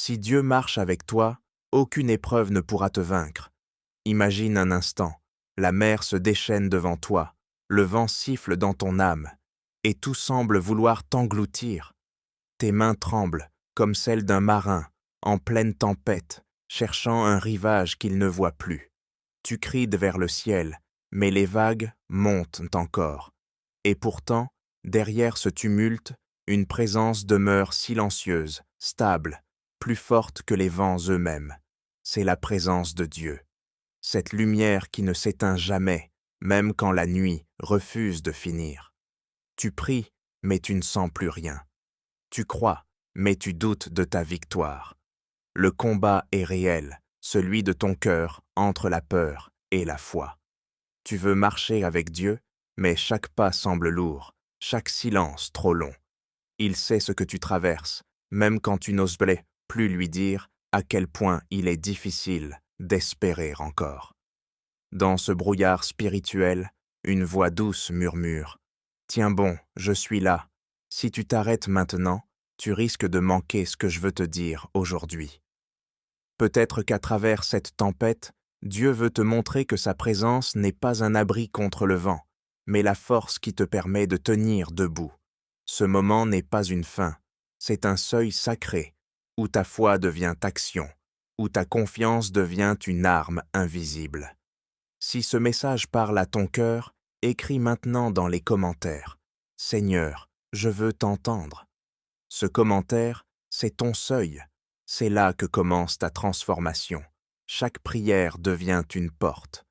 Si Dieu marche avec toi, aucune épreuve ne pourra te vaincre. Imagine un instant, la mer se déchaîne devant toi, le vent siffle dans ton âme, et tout semble vouloir t'engloutir. Tes mains tremblent, comme celles d'un marin, en pleine tempête, cherchant un rivage qu'il ne voit plus. Tu crides vers le ciel, mais les vagues montent encore. Et pourtant, derrière ce tumulte, une présence demeure silencieuse, stable, plus forte que les vents eux-mêmes. C'est la présence de Dieu. Cette lumière qui ne s'éteint jamais, même quand la nuit refuse de finir. Tu pries, mais tu ne sens plus rien. Tu crois, mais tu doutes de ta victoire. Le combat est réel, celui de ton cœur entre la peur et la foi. Tu veux marcher avec Dieu, mais chaque pas semble lourd, chaque silence trop long. Il sait ce que tu traverses, même quand tu n'oses plus lui dire à quel point il est difficile d'espérer encore. Dans ce brouillard spirituel, une voix douce murmure « Tiens bon, je suis là. Si tu t'arrêtes maintenant, tu risques de manquer ce que je veux te dire aujourd'hui. » Peut-être qu'à travers cette tempête, Dieu veut te montrer que sa présence n'est pas un abri contre le vent, mais la force qui te permet de tenir debout. Ce moment n'est pas une fin, c'est un seuil sacré, où ta foi devient action, où ta confiance devient une arme invisible. Si ce message parle à ton cœur, écris maintenant dans les commentaires « Seigneur, je veux t'entendre ». Ce commentaire, c'est ton seuil. C'est là que commence ta transformation. Chaque prière devient une porte.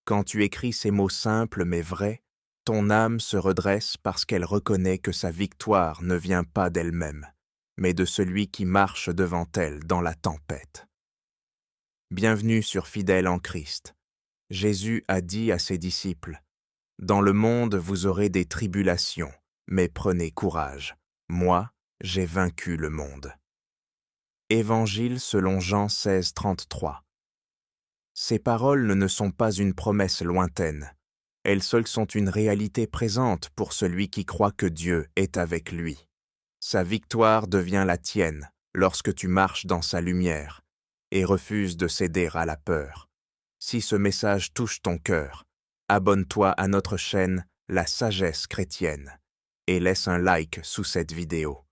Quand tu écris ces mots simples mais vrais, ton âme se redresse parce qu'elle reconnaît que sa victoire ne vient pas d'elle-même, mais de celui qui marche devant elle dans la tempête. Bienvenue sur Fidèle en Christ. Jésus a dit à ses disciples « Dans le monde, vous aurez des tribulations, mais prenez courage. Moi, j'ai vaincu le monde. » Évangile selon Jean 16, 33. Ces paroles ne sont pas une promesse lointaine. Elles seules sont une réalité présente pour celui qui croit que Dieu est avec lui. Sa victoire devient la tienne lorsque tu marches dans sa lumière et refuses de céder à la peur. Si ce message touche ton cœur, abonne-toi à notre chaîne La Sagesse Chrétienne et laisse un like sous cette vidéo.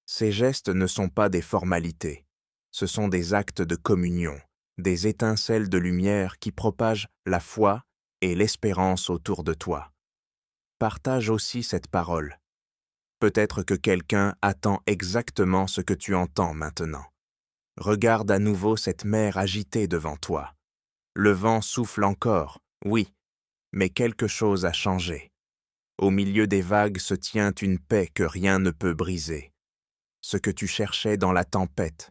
Ces gestes ne sont pas des formalités, ce sont des actes de communion, des étincelles de lumière qui propagent la foi et l'espérance autour de toi. Partage aussi cette parole. Peut-être que quelqu'un attend exactement ce que tu entends maintenant. Regarde à nouveau cette mer agitée devant toi. Le vent souffle encore, oui, mais quelque chose a changé. Au milieu des vagues se tient une paix que rien ne peut briser. Ce que tu cherchais dans la tempête,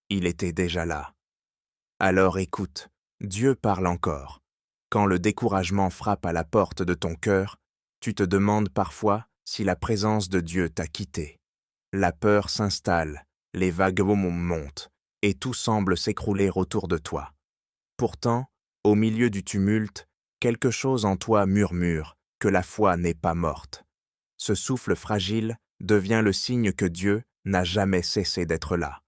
il était déjà là. Alors écoute, Dieu parle encore. Quand le découragement frappe à la porte de ton cœur, tu te demandes parfois si la présence de Dieu t'a quitté. La peur s'installe, les vagues montent, et tout semble s'écrouler autour de toi. Pourtant, au milieu du tumulte, quelque chose en toi murmure que la foi n'est pas morte. Ce souffle fragile devient le signe que Dieu n'a jamais cessé d'être là.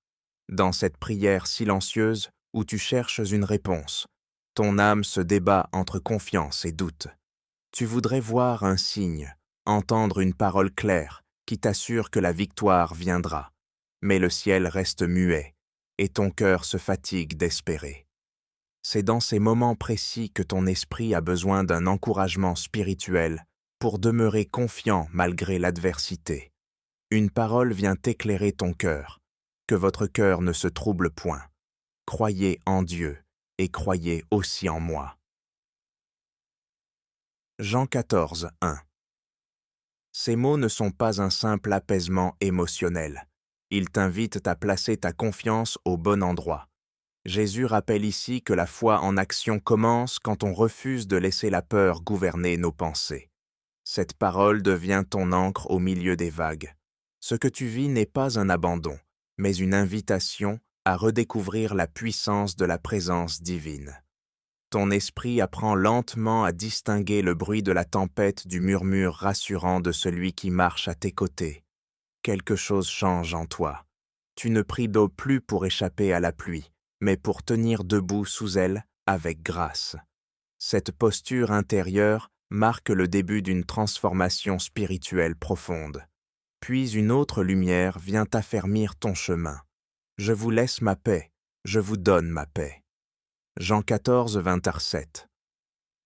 Dans cette prière silencieuse où tu cherches une réponse, ton âme se débat entre confiance et doute. Tu voudrais voir un signe, entendre une parole claire qui t'assure que la victoire viendra. Mais le ciel reste muet et ton cœur se fatigue d'espérer. C'est dans ces moments précis que ton esprit a besoin d'un encouragement spirituel pour demeurer confiant malgré l'adversité. Une parole vient éclairer ton cœur. Que votre cœur ne se trouble point. Croyez en Dieu et croyez aussi en moi. Jean 14, 1. Ces mots ne sont pas un simple apaisement émotionnel. Ils t'invitent à placer ta confiance au bon endroit. Jésus rappelle ici que la foi en action commence quand on refuse de laisser la peur gouverner nos pensées. Cette parole devient ton ancre au milieu des vagues. Ce que tu vis n'est pas un abandon, mais une invitation à redécouvrir la puissance de la présence divine. Ton esprit apprend lentement à distinguer le bruit de la tempête du murmure rassurant de celui qui marche à tes côtés. Quelque chose change en toi. Tu ne pries d'eau plus pour échapper à la pluie, mais pour tenir debout sous elle avec grâce. Cette posture intérieure marque le début d'une transformation spirituelle profonde. Puis une autre lumière vient affermir ton chemin. Je vous laisse ma paix, je vous donne ma paix. Jean 14, 27.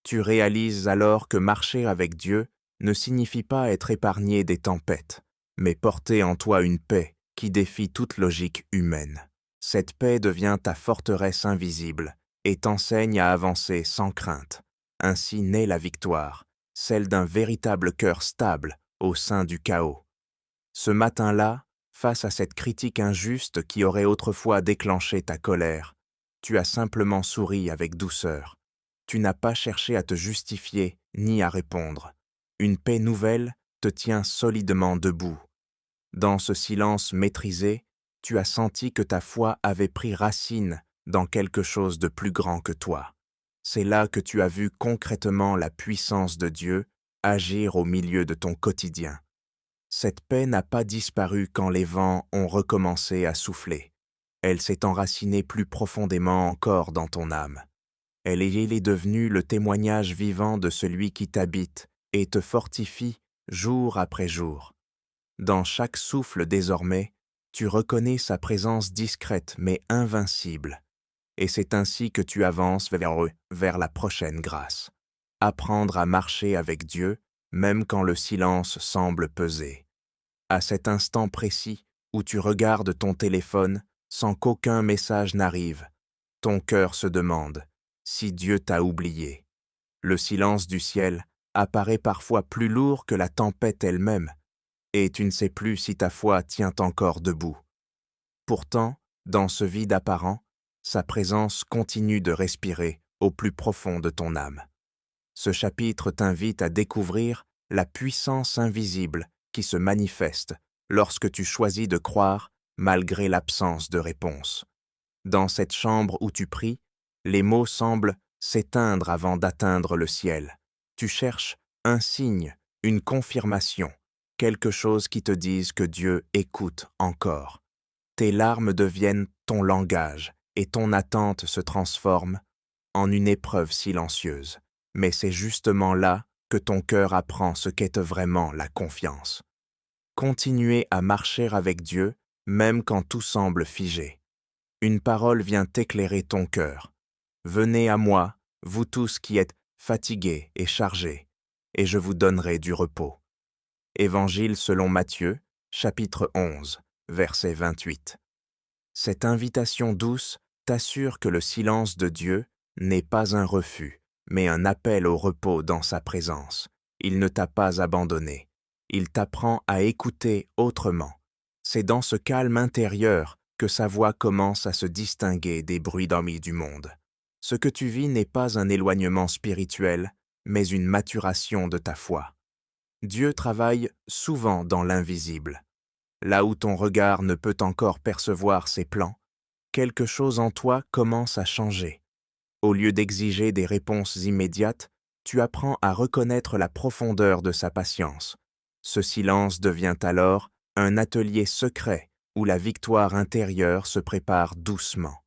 Tu réalises alors que marcher avec Dieu ne signifie pas être épargné des tempêtes, mais porter en toi une paix qui défie toute logique humaine. Cette paix devient ta forteresse invisible et t'enseigne à avancer sans crainte. Ainsi naît la victoire, celle d'un véritable cœur stable au sein du chaos. Ce matin-là, face à cette critique injuste qui aurait autrefois déclenché ta colère, tu as simplement souri avec douceur. Tu n'as pas cherché à te justifier ni à répondre. Une paix nouvelle te tient solidement debout. Dans ce silence maîtrisé, tu as senti que ta foi avait pris racine dans quelque chose de plus grand que toi. C'est là que tu as vu concrètement la puissance de Dieu agir au milieu de ton quotidien. Cette paix n'a pas disparu quand les vents ont recommencé à souffler. Elle s'est enracinée plus profondément encore dans ton âme. Elle est devenue le témoignage vivant de celui qui t'habite et te fortifie jour après jour. Dans chaque souffle désormais, tu reconnais sa présence discrète mais invincible. Et c'est ainsi que tu avances vers la prochaine grâce. Apprendre à marcher avec Dieu, même quand le silence semble peser. À cet instant précis où tu regardes ton téléphone sans qu'aucun message n'arrive, ton cœur se demande si Dieu t'a oublié. Le silence du ciel apparaît parfois plus lourd que la tempête elle-même, et tu ne sais plus si ta foi tient encore debout. Pourtant, dans ce vide apparent, sa présence continue de respirer au plus profond de ton âme. Ce chapitre t'invite à découvrir la puissance invisible qui se manifeste lorsque tu choisis de croire malgré l'absence de réponse. Dans cette chambre où tu pries, les mots semblent s'éteindre avant d'atteindre le ciel. Tu cherches un signe, une confirmation, quelque chose qui te dise que Dieu écoute encore. Tes larmes deviennent ton langage et ton attente se transforme en une épreuve silencieuse. Mais c'est justement là que ton cœur apprend ce qu'est vraiment la confiance. Continuer à marcher avec Dieu, même quand tout semble figé. Une parole vient éclairer ton cœur. Venez à moi, vous tous qui êtes fatigués et chargés, et je vous donnerai du repos. Évangile selon Matthieu, chapitre 11, verset 28. Cette invitation douce t'assure que le silence de Dieu n'est pas un refus, mais un appel au repos dans sa présence. Il ne t'a pas abandonné. Il t'apprend à écouter autrement. C'est dans ce calme intérieur que sa voix commence à se distinguer des bruits d'ennui du monde. Ce que tu vis n'est pas un éloignement spirituel, mais une maturation de ta foi. Dieu travaille souvent dans l'invisible. Là où ton regard ne peut encore percevoir ses plans, quelque chose en toi commence à changer. Au lieu d'exiger des réponses immédiates, tu apprends à reconnaître la profondeur de sa patience. Ce silence devient alors un atelier secret où la victoire intérieure se prépare doucement.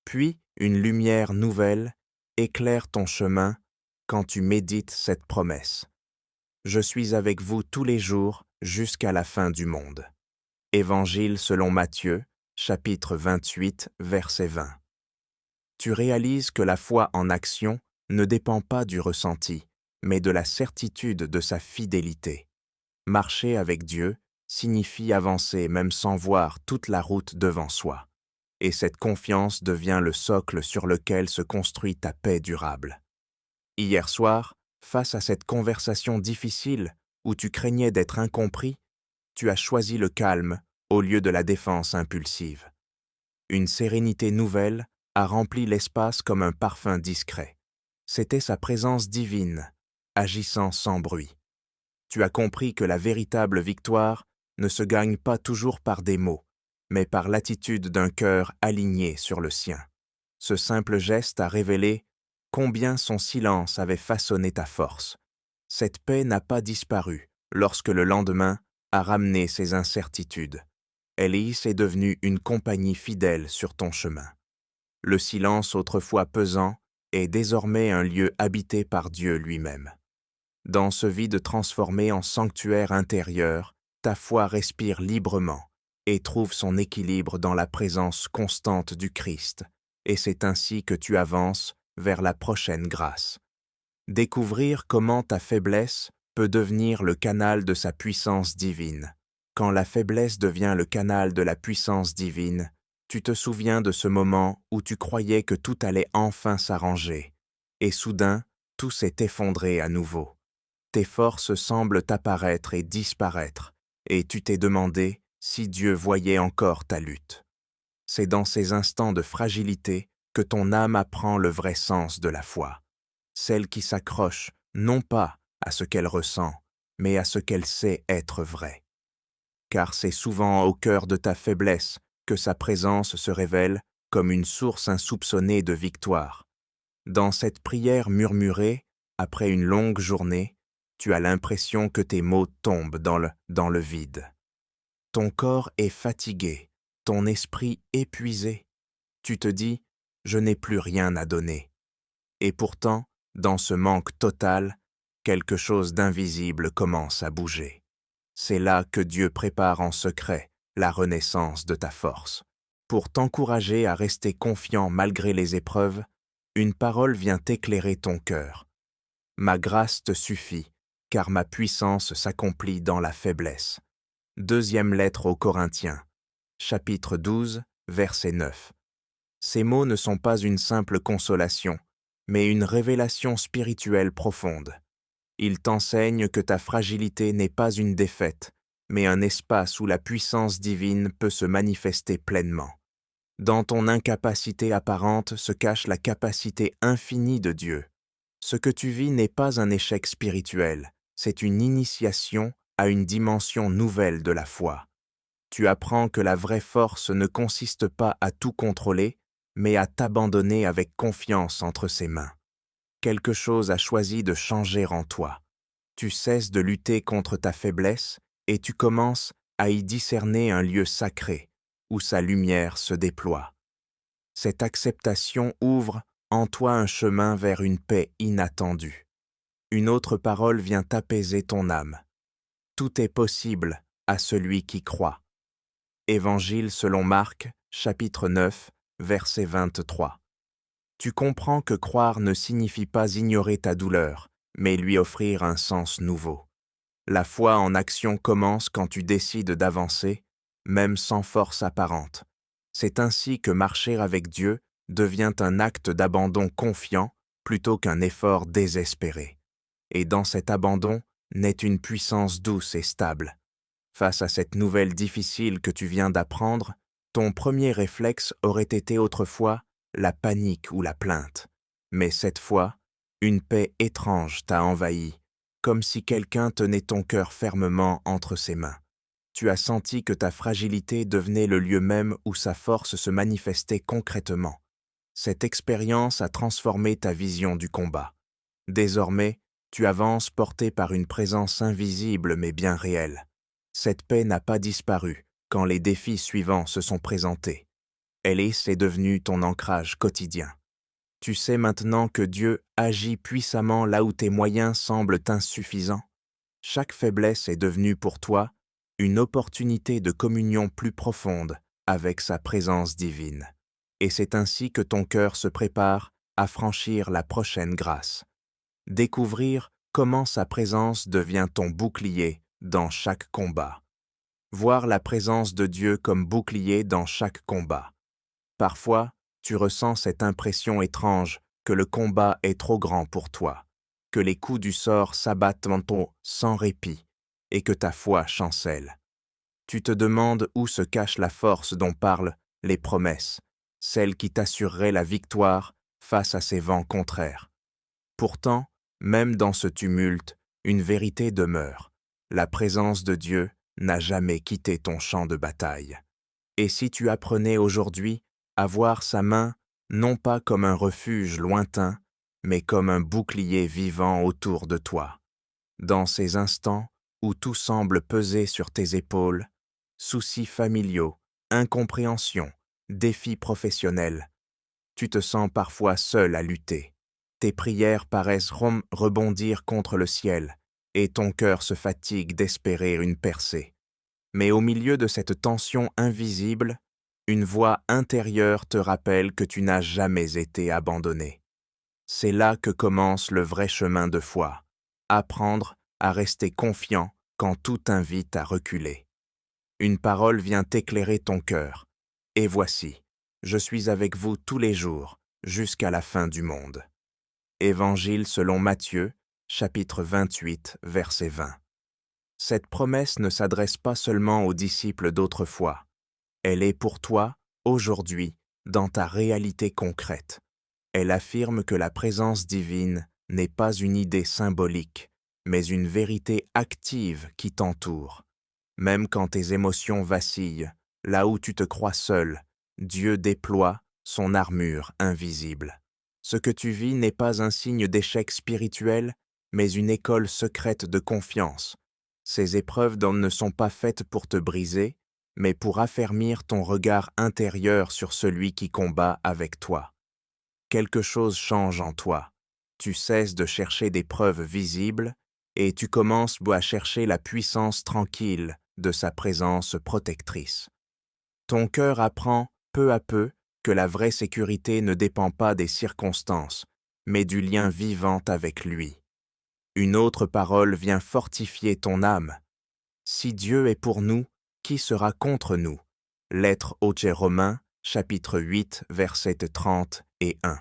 Puis, une lumière nouvelle éclaire ton chemin quand tu médites cette promesse. Je suis avec vous tous les jours jusqu'à la fin du monde. Évangile selon Matthieu, chapitre 28, verset 20. Tu réalises que la foi en action ne dépend pas du ressenti, mais de la certitude de sa fidélité. Marcher avec Dieu signifie avancer même sans voir toute la route devant soi. Et cette confiance devient le socle sur lequel se construit ta paix durable. Hier soir, face à cette conversation difficile où tu craignais d'être incompris, tu as choisi le calme au lieu de la défense impulsive. Une sérénité nouvelle a rempli l'espace comme un parfum discret. C'était sa présence divine, agissant sans bruit. Tu as compris que la véritable victoire ne se gagne pas toujours par des mots, mais par l'attitude d'un cœur aligné sur le sien. Ce simple geste a révélé combien son silence avait façonné ta force. Cette paix n'a pas disparu lorsque le lendemain a ramené ses incertitudes. Élise est devenue une compagnie fidèle sur ton chemin. Le silence autrefois pesant est désormais un lieu habité par Dieu lui-même. Dans ce vide transformé en sanctuaire intérieur, ta foi respire librement et trouve son équilibre dans la présence constante du Christ, et c'est ainsi que tu avances vers la prochaine grâce. Découvrir comment ta faiblesse peut devenir le canal de sa puissance divine. Quand la faiblesse devient le canal de la puissance divine, tu te souviens de ce moment où tu croyais que tout allait enfin s'arranger, et soudain, tout s'est effondré à nouveau. Tes forces semblent apparaître et disparaître, et tu t'es demandé si Dieu voyait encore ta lutte. C'est dans ces instants de fragilité que ton âme apprend le vrai sens de la foi, celle qui s'accroche non pas à ce qu'elle ressent, mais à ce qu'elle sait être vrai. Car c'est souvent au cœur de ta faiblesse que sa présence se révèle comme une source insoupçonnée de victoire. Dans cette prière murmurée, après une longue journée, tu as l'impression que tes mots tombent dans le vide. Ton corps est fatigué, ton esprit épuisé. Tu te dis « je n'ai plus rien à donner ». Et pourtant, dans ce manque total, quelque chose d'invisible commence à bouger. C'est là que Dieu prépare en secret la renaissance de ta force. Pour t'encourager à rester confiant malgré les épreuves, une parole vient éclairer ton cœur. Ma grâce te suffit, car ma puissance s'accomplit dans la faiblesse. Deuxième lettre aux Corinthiens, chapitre 12, verset 9. Ces mots ne sont pas une simple consolation, mais une révélation spirituelle profonde. Ils t'enseignent que ta fragilité n'est pas une défaite, mais un espace où la puissance divine peut se manifester pleinement. Dans ton incapacité apparente se cache la capacité infinie de Dieu. Ce que tu vis n'est pas un échec spirituel, c'est une initiation à une dimension nouvelle de la foi. Tu apprends que la vraie force ne consiste pas à tout contrôler, mais à t'abandonner avec confiance entre ses mains. Quelque chose a choisi de changer en toi. Tu cesses de lutter contre ta faiblesse et tu commences à y discerner un lieu sacré où sa lumière se déploie. Cette acceptation ouvre en toi un chemin vers une paix inattendue. Une autre parole vient apaiser ton âme. Tout est possible à celui qui croit. Évangile selon Marc, chapitre 9, verset 23. Tu comprends que croire ne signifie pas ignorer ta douleur, mais lui offrir un sens nouveau. La foi en action commence quand tu décides d'avancer, même sans force apparente. C'est ainsi que marcher avec Dieu devient un acte d'abandon confiant plutôt qu'un effort désespéré. Et dans cet abandon naît une puissance douce et stable. Face à cette nouvelle difficile que tu viens d'apprendre, ton premier réflexe aurait été autrefois la panique ou la plainte. Mais cette fois, une paix étrange t'a envahi, comme si quelqu'un tenait ton cœur fermement entre ses mains. Tu as senti que ta fragilité devenait le lieu même où sa force se manifestait concrètement. Cette expérience a transformé ta vision du combat. Désormais, tu avances porté par une présence invisible mais bien réelle. Cette paix n'a pas disparu quand les défis suivants se sont présentés. Elle est devenue ton ancrage quotidien. Tu sais maintenant que Dieu agit puissamment là où tes moyens semblent insuffisants. Chaque faiblesse est devenue pour toi une opportunité de communion plus profonde avec sa présence divine. Et c'est ainsi que ton cœur se prépare à franchir la prochaine grâce. Découvrir comment sa présence devient ton bouclier dans chaque combat. Voir la présence de Dieu comme bouclier dans chaque combat. Parfois, tu ressens cette impression étrange que le combat est trop grand pour toi, que les coups du sort s'abattent en toi sans répit et que ta foi chancelle. Tu te demandes où se cache la force dont parlent les promesses, celle qui t'assurerait la victoire face à ces vents contraires. Pourtant, même dans ce tumulte, une vérité demeure. La présence de Dieu n'a jamais quitté ton champ de bataille. Et si tu apprenais aujourd'hui à voir sa main non pas comme un refuge lointain, mais comme un bouclier vivant autour de toi. Dans ces instants où tout semble peser sur tes épaules, soucis familiaux, incompréhension, défis professionnels. Tu te sens parfois seul à lutter. Tes prières paraissent rebondir contre le ciel, et ton cœur se fatigue d'espérer une percée. Mais au milieu de cette tension invisible, une voix intérieure te rappelle que tu n'as jamais été abandonné. C'est là que commence le vrai chemin de foi, apprendre à rester confiant quand tout t'invite à reculer. Une parole vient éclairer ton cœur. Et voici, je suis avec vous tous les jours, jusqu'à la fin du monde. Évangile selon Matthieu, chapitre 28, verset 20. Cette promesse ne s'adresse pas seulement aux disciples d'autrefois. Elle est pour toi, aujourd'hui, dans ta réalité concrète. Elle affirme que la présence divine n'est pas une idée symbolique, mais une vérité active qui t'entoure. Même quand tes émotions vacillent, là où tu te crois seul, Dieu déploie son armure invisible. Ce que tu vis n'est pas un signe d'échec spirituel, mais une école secrète de confiance. Ces épreuves ne sont pas faites pour te briser, mais pour affermir ton regard intérieur sur celui qui combat avec toi. Quelque chose change en toi. Tu cesses de chercher des preuves visibles et tu commences à chercher la puissance tranquille de sa présence protectrice. Ton cœur apprend, peu à peu, que la vraie sécurité ne dépend pas des circonstances, mais du lien vivant avec lui. Une autre parole vient fortifier ton âme. Si Dieu est pour nous, qui sera contre nous? Lettre aux Romains, chapitre 8, versets 30 et 1.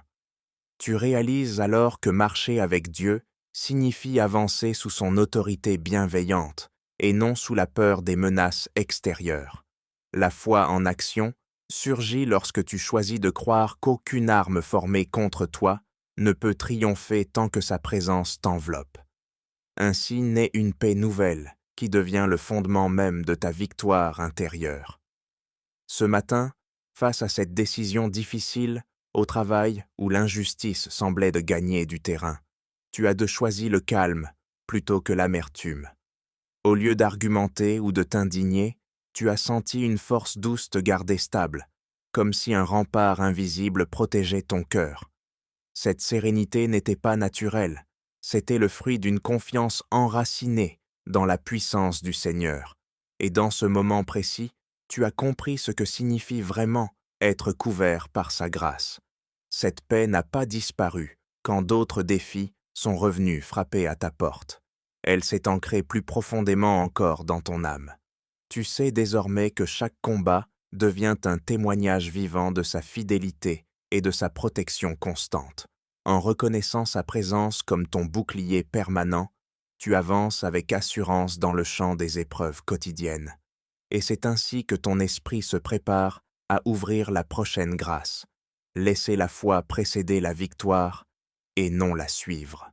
Tu réalises alors que marcher avec Dieu signifie avancer sous son autorité bienveillante et non sous la peur des menaces extérieures. La foi en action surgit lorsque tu choisis de croire qu'aucune arme formée contre toi ne peut triompher tant que sa présence t'enveloppe. Ainsi naît une paix nouvelle qui devient le fondement même de ta victoire intérieure. Ce matin, face à cette décision difficile, au travail où l'injustice semblait de gagner du terrain, tu as choisi le calme plutôt que l'amertume. Au lieu d'argumenter ou de t'indigner, tu as senti une force douce te garder stable, comme si un rempart invisible protégeait ton cœur. Cette sérénité n'était pas naturelle, c'était le fruit d'une confiance enracinée dans la puissance du Seigneur. Et dans ce moment précis, tu as compris ce que signifie vraiment être couvert par sa grâce. Cette paix n'a pas disparu quand d'autres défis sont revenus frapper à ta porte. Elle s'est ancrée plus profondément encore dans ton âme. Tu sais désormais que chaque combat devient un témoignage vivant de sa fidélité et de sa protection constante. En reconnaissant sa présence comme ton bouclier permanent, tu avances avec assurance dans le champ des épreuves quotidiennes. Et c'est ainsi que ton esprit se prépare à ouvrir la prochaine grâce. Laissez la foi précéder la victoire et non la suivre.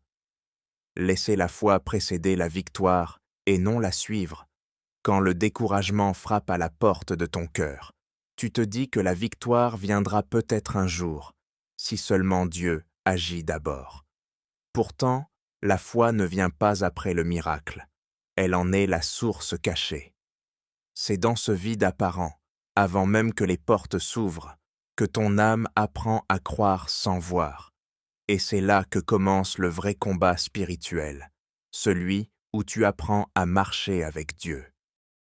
Laissez la foi précéder la victoire et non la suivre. Quand le découragement frappe à la porte de ton cœur, tu te dis que la victoire viendra peut-être un jour, si seulement Dieu agit d'abord. Pourtant, la foi ne vient pas après le miracle. Elle en est la source cachée. C'est dans ce vide apparent, avant même que les portes s'ouvrent, que ton âme apprend à croire sans voir. Et c'est là que commence le vrai combat spirituel, celui où tu apprends à marcher avec Dieu.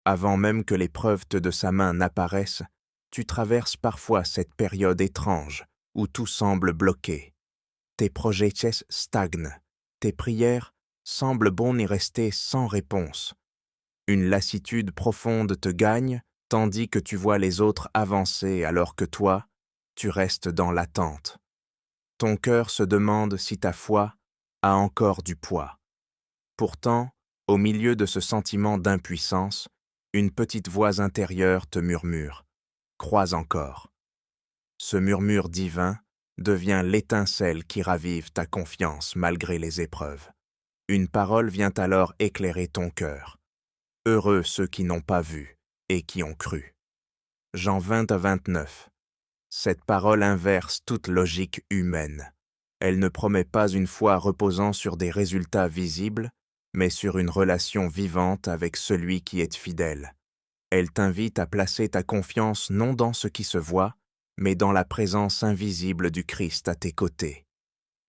Avant même que les preuves de sa main n'apparaissent, tu traverses parfois cette période étrange où tout semble bloqué. Tes projets stagnent, tes prières semblent bon y rester sans réponse. Une lassitude profonde te gagne, tandis que tu vois les autres avancer alors que toi, tu restes dans l'attente. Ton cœur se demande si ta foi a encore du poids. Pourtant, au milieu de ce sentiment d'impuissance, une petite voix intérieure te murmure « Crois encore ». Ce murmure divin devient l'étincelle qui ravive ta confiance malgré les épreuves. Une parole vient alors éclairer ton cœur. Heureux ceux qui n'ont pas vu et qui ont cru. Jean 20:29. Cette parole inverse toute logique humaine. Elle ne promet pas une foi reposant sur des résultats visibles, mais sur une relation vivante avec celui qui est fidèle. Elle t'invite à placer ta confiance non dans ce qui se voit, mais dans la présence invisible du Christ à tes côtés.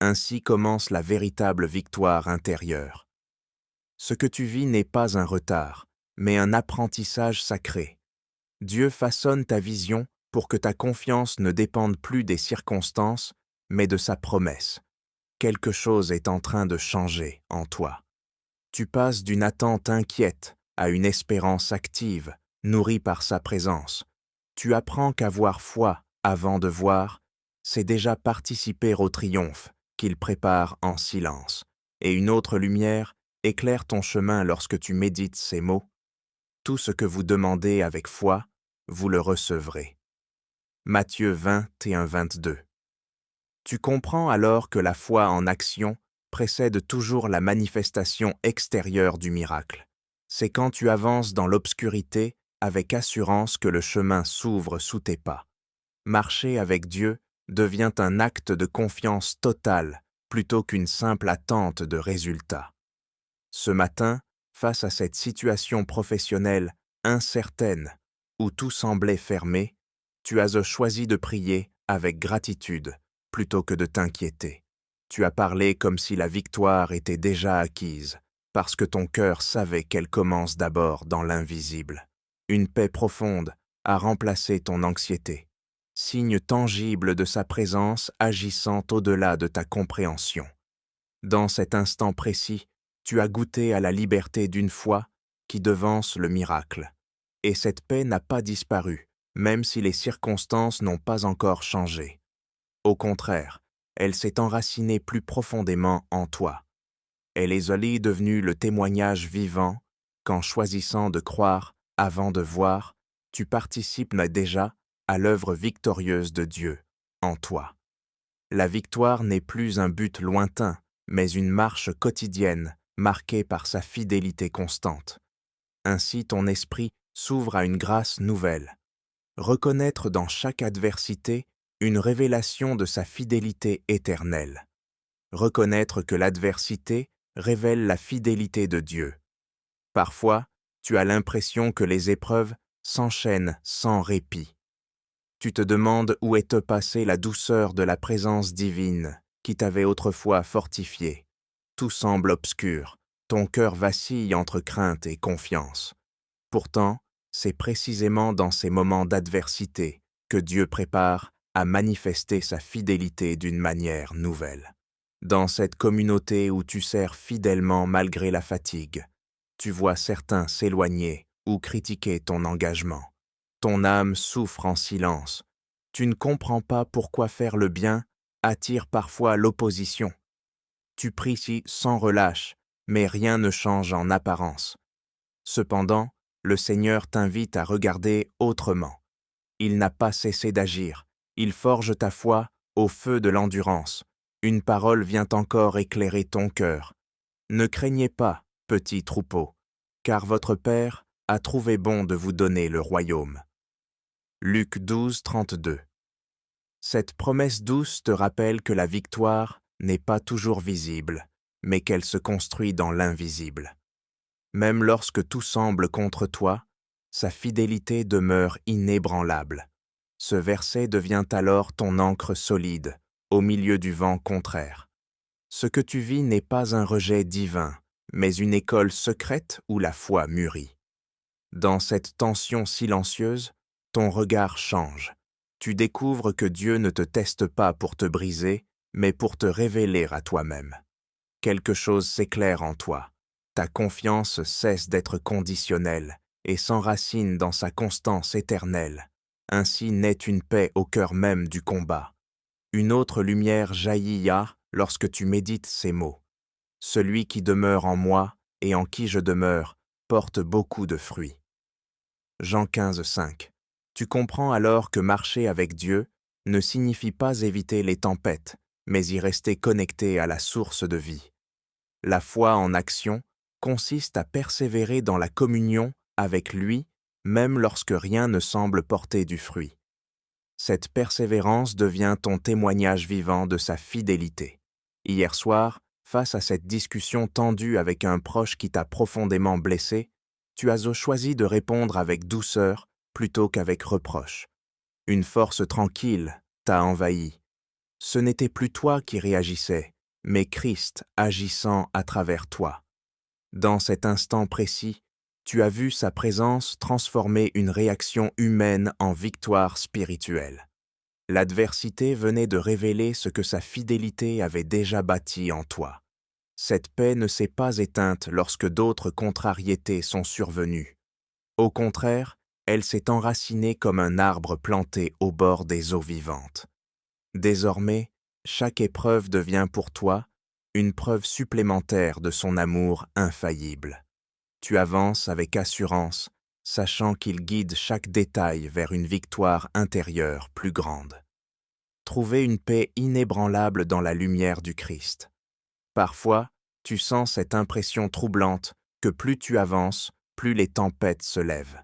Ainsi commence la véritable victoire intérieure. Ce que tu vis n'est pas un retard, mais un apprentissage sacré. Dieu façonne ta vision pour que ta confiance ne dépende plus des circonstances, mais de sa promesse. Quelque chose est en train de changer en toi. Tu passes d'une attente inquiète à une espérance active, nourrie par sa présence. Tu apprends qu'avoir foi avant de voir, c'est déjà participer au triomphe qu'il prépare en silence. Et une autre lumière éclaire ton chemin lorsque tu médites ces mots. Tout ce que vous demandez avec foi, vous le recevrez. Matthieu 21-22. Tu comprends alors que la foi en action précède toujours la manifestation extérieure du miracle. C'est quand tu avances dans l'obscurité avec assurance que le chemin s'ouvre sous tes pas. Marcher avec Dieu devient un acte de confiance totale plutôt qu'une simple attente de résultats. Ce matin, face à cette situation professionnelle incertaine où tout semblait fermé, tu as choisi de prier avec gratitude plutôt que de t'inquiéter. Tu as parlé comme si la victoire était déjà acquise, parce que ton cœur savait qu'elle commence d'abord dans l'invisible. Une paix profonde a remplacé ton anxiété, signe tangible de sa présence agissant au-delà de ta compréhension. Dans cet instant précis, tu as goûté à la liberté d'une foi qui devance le miracle. Et cette paix n'a pas disparu, même si les circonstances n'ont pas encore changé. Au contraire, elle s'est enracinée plus profondément en toi. Elle est devenue le témoignage vivant qu'en choisissant de croire avant de voir, tu participes déjà à l'œuvre victorieuse de Dieu en toi. La victoire n'est plus un but lointain, mais une marche quotidienne marquée par sa fidélité constante. Ainsi ton esprit s'ouvre à une grâce nouvelle. Reconnaître dans chaque adversité une révélation de sa fidélité éternelle. Reconnaître que l'adversité révèle la fidélité de Dieu. Parfois, tu as l'impression que les épreuves s'enchaînent sans répit. Tu te demandes où est passée la douceur de la présence divine qui t'avait autrefois fortifié. Tout semble obscur, ton cœur vacille entre crainte et confiance. Pourtant, c'est précisément dans ces moments d'adversité que Dieu prépare à manifester sa fidélité d'une manière nouvelle. Dans cette communauté où tu sers fidèlement malgré la fatigue, tu vois certains s'éloigner ou critiquer ton engagement. Ton âme souffre en silence. Tu ne comprends pas pourquoi faire le bien attire parfois l'opposition. Tu pries sans relâche, mais rien ne change en apparence. Cependant, le Seigneur t'invite à regarder autrement. Il n'a pas cessé d'agir. Il forge ta foi au feu de l'endurance. Une parole vient encore éclairer ton cœur. Ne craignez pas, petit troupeau, car votre Père a trouvé bon de vous donner le royaume. Luc 12, 32. Cette promesse douce te rappelle que la victoire n'est pas toujours visible, mais qu'elle se construit dans l'invisible. Même lorsque tout semble contre toi, sa fidélité demeure inébranlable. Ce verset devient alors ton ancre solide, au milieu du vent contraire. Ce que tu vis n'est pas un rejet divin, mais une école secrète où la foi mûrit. Dans cette tension silencieuse, ton regard change. Tu découvres que Dieu ne te teste pas pour te briser, mais pour te révéler à toi-même. Quelque chose s'éclaire en toi. Ta confiance cesse d'être conditionnelle et s'enracine dans sa constance éternelle. Ainsi naît une paix au cœur même du combat. Une autre lumière jaillit lorsque tu médites ces mots. Celui qui demeure en moi et en qui je demeure porte beaucoup de fruits. Jean 15, 5. Tu comprends alors que marcher avec Dieu ne signifie pas éviter les tempêtes, mais y rester connecté à la source de vie. La foi en action consiste à persévérer dans la communion avec lui, même lorsque rien ne semble porter du fruit. Cette persévérance devient ton témoignage vivant de sa fidélité. Hier soir, face à cette discussion tendue avec un proche qui t'a profondément blessé, tu as choisi de répondre avec douceur plutôt qu'avec reproche. Une force tranquille t'a envahi. Ce n'était plus toi qui réagissais, mais Christ agissant à travers toi. Dans cet instant précis, tu as vu sa présence transformer une réaction humaine en victoire spirituelle. L'adversité venait de révéler ce que sa fidélité avait déjà bâti en toi. Cette paix ne s'est pas éteinte lorsque d'autres contrariétés sont survenues. Au contraire, elle s'est enracinée comme un arbre planté au bord des eaux vivantes. Désormais, chaque épreuve devient pour toi une preuve supplémentaire de son amour infaillible. Tu avances avec assurance, sachant qu'il guide chaque détail vers une victoire intérieure plus grande. Trouver une paix inébranlable dans la lumière du Christ. Parfois, tu sens cette impression troublante que plus tu avances, plus les tempêtes se lèvent.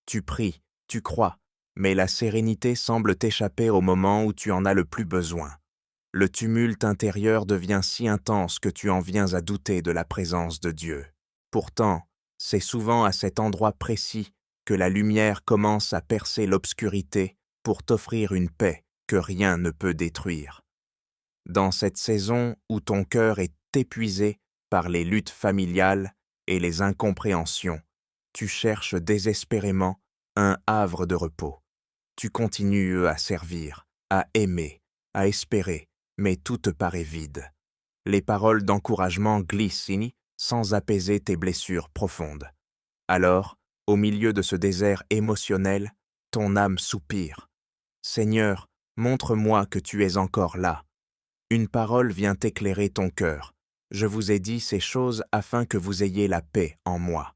Tu pries, tu crois, mais la sérénité semble t'échapper au moment où tu en as le plus besoin. Le tumulte intérieur devient si intense que tu en viens à douter de la présence de Dieu. Pourtant, c'est souvent à cet endroit précis que la lumière commence à percer l'obscurité pour t'offrir une paix que rien ne peut détruire. Dans cette saison où ton cœur est épuisé par les luttes familiales et les incompréhensions, tu cherches désespérément un havre de repos. Tu continues à servir, à aimer, à espérer, mais tout te paraît vide. Les paroles d'encouragement glissent sans apaiser tes blessures profondes. Alors, au milieu de ce désert émotionnel, ton âme soupire. « Seigneur, montre-moi que tu es encore là. » Une parole vient éclairer ton cœur. « Je vous ai dit ces choses afin que vous ayez la paix en moi.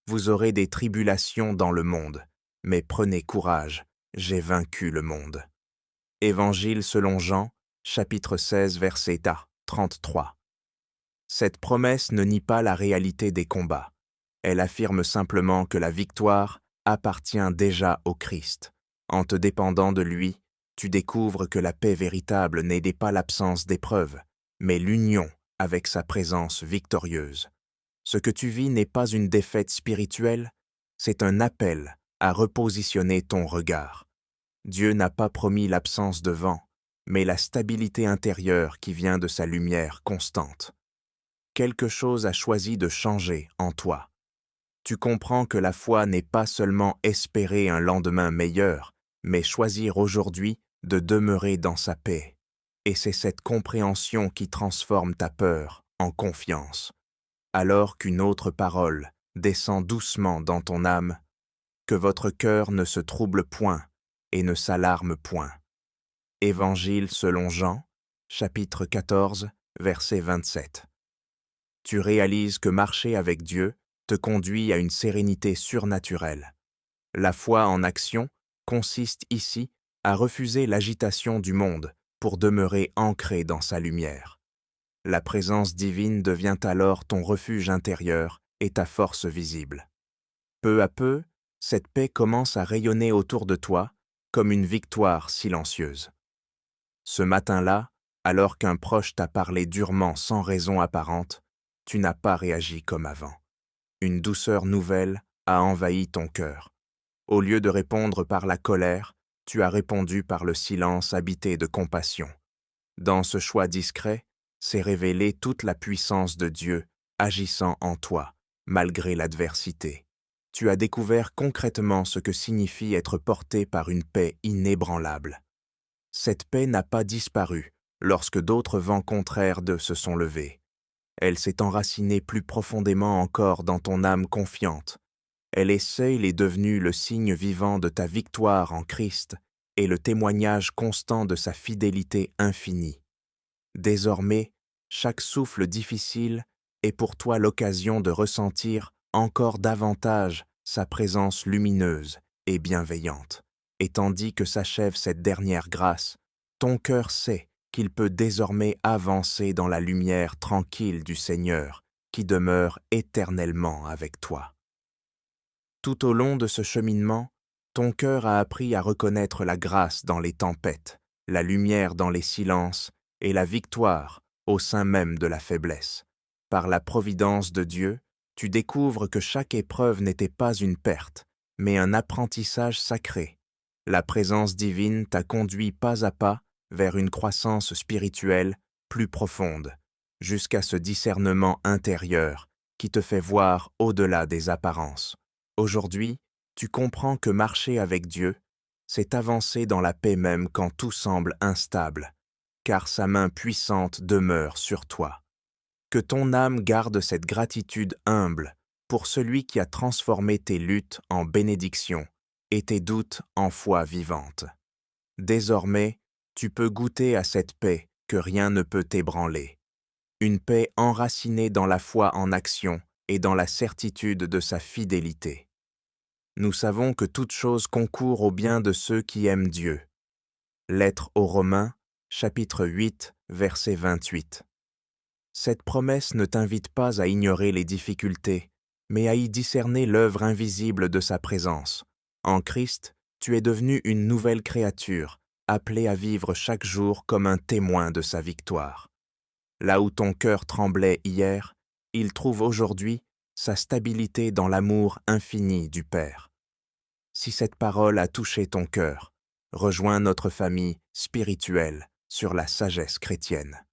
Vous aurez des tribulations dans le monde, mais prenez courage, j'ai vaincu le monde. » Évangile selon Jean, chapitre 16, verset 33. Cette promesse ne nie pas la réalité des combats. Elle affirme simplement que la victoire appartient déjà au Christ. En te dépendant de lui, tu découvres que la paix véritable n'est pas l'absence d'épreuves, mais l'union avec sa présence victorieuse. Ce que tu vis n'est pas une défaite spirituelle, c'est un appel à repositionner ton regard. Dieu n'a pas promis l'absence de vent, mais la stabilité intérieure qui vient de sa lumière constante. Quelque chose a choisi de changer en toi. Tu comprends que la foi n'est pas seulement espérer un lendemain meilleur, mais choisir aujourd'hui de demeurer dans sa paix. Et c'est cette compréhension qui transforme ta peur en confiance. Alors qu'une autre parole descend doucement dans ton âme, que votre cœur ne se trouble point et ne s'alarme point. Évangile selon Jean, chapitre 14, verset 27. Tu réalises que marcher avec Dieu te conduit à une sérénité surnaturelle. La foi en action consiste ici à refuser l'agitation du monde pour demeurer ancré dans sa lumière. La présence divine devient alors ton refuge intérieur et ta force visible. Peu à peu, cette paix commence à rayonner autour de toi comme une victoire silencieuse. Ce matin-là, alors qu'un proche t'a parlé durement sans raison apparente, tu n'as pas réagi comme avant. Une douceur nouvelle a envahi ton cœur. Au lieu de répondre par la colère, tu as répondu par le silence habité de compassion. Dans ce choix discret, s'est révélée toute la puissance de Dieu agissant en toi, malgré l'adversité. Tu as découvert concrètement ce que signifie être porté par une paix inébranlable. Cette paix n'a pas disparu lorsque d'autres vents contraires se sont levés. Elle s'est enracinée plus profondément encore dans ton âme confiante. Elle est seule et devenue le signe vivant de ta victoire en Christ et le témoignage constant de sa fidélité infinie. Désormais, chaque souffle difficile est pour toi l'occasion de ressentir encore davantage sa présence lumineuse et bienveillante. Et tandis que s'achève cette dernière grâce, ton cœur sait qu'il peut désormais avancer dans la lumière tranquille du Seigneur qui demeure éternellement avec toi. Tout au long de ce cheminement, ton cœur a appris à reconnaître la grâce dans les tempêtes, la lumière dans les silences et la victoire au sein même de la faiblesse. Par la providence de Dieu, tu découvres que chaque épreuve n'était pas une perte, mais un apprentissage sacré. La présence divine t'a conduit pas à pas vers une croissance spirituelle plus profonde, jusqu'à ce discernement intérieur qui te fait voir au-delà des apparences. Aujourd'hui, tu comprends que marcher avec Dieu, c'est avancer dans la paix même quand tout semble instable, car sa main puissante demeure sur toi. Que ton âme garde cette gratitude humble pour celui qui a transformé tes luttes en bénédictions et tes doutes en foi vivante. Désormais, tu peux goûter à cette paix que rien ne peut ébranler. Une paix enracinée dans la foi en action et dans la certitude de sa fidélité. Nous savons que toute chose concourt au bien de ceux qui aiment Dieu. Lettre aux Romains, chapitre 8, verset 28. Cette promesse ne t'invite pas à ignorer les difficultés, mais à y discerner l'œuvre invisible de sa présence. En Christ, tu es devenu une nouvelle créature, appelée à vivre chaque jour comme un témoin de sa victoire. Là où ton cœur tremblait hier, il trouve aujourd'hui sa stabilité dans l'amour infini du Père. Si cette parole a touché ton cœur, rejoins notre famille spirituelle sur la sagesse chrétienne.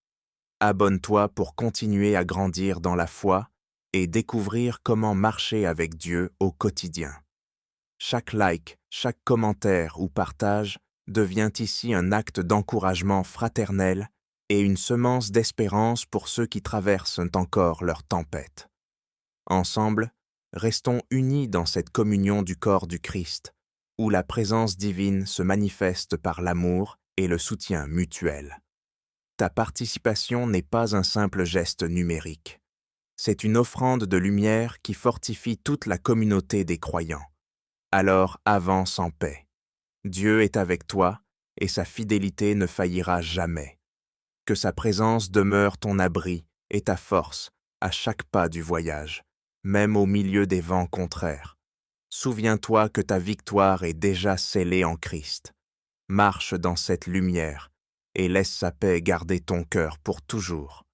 Abonne-toi pour continuer à grandir dans la foi et découvrir comment marcher avec Dieu au quotidien. Chaque like, chaque commentaire ou partage devient ici un acte d'encouragement fraternel et une semence d'espérance pour ceux qui traversent encore leur tempête. Ensemble, restons unis dans cette communion du corps du Christ, où la présence divine se manifeste par l'amour et le soutien mutuel. Ta participation n'est pas un simple geste numérique. C'est une offrande de lumière qui fortifie toute la communauté des croyants. Alors avance en paix. Dieu est avec toi et sa fidélité ne faillira jamais. Que sa présence demeure ton abri et ta force à chaque pas du voyage, même au milieu des vents contraires. Souviens-toi que ta victoire est déjà scellée en Christ. Marche dans cette lumière et laisse sa paix garder ton cœur pour toujours.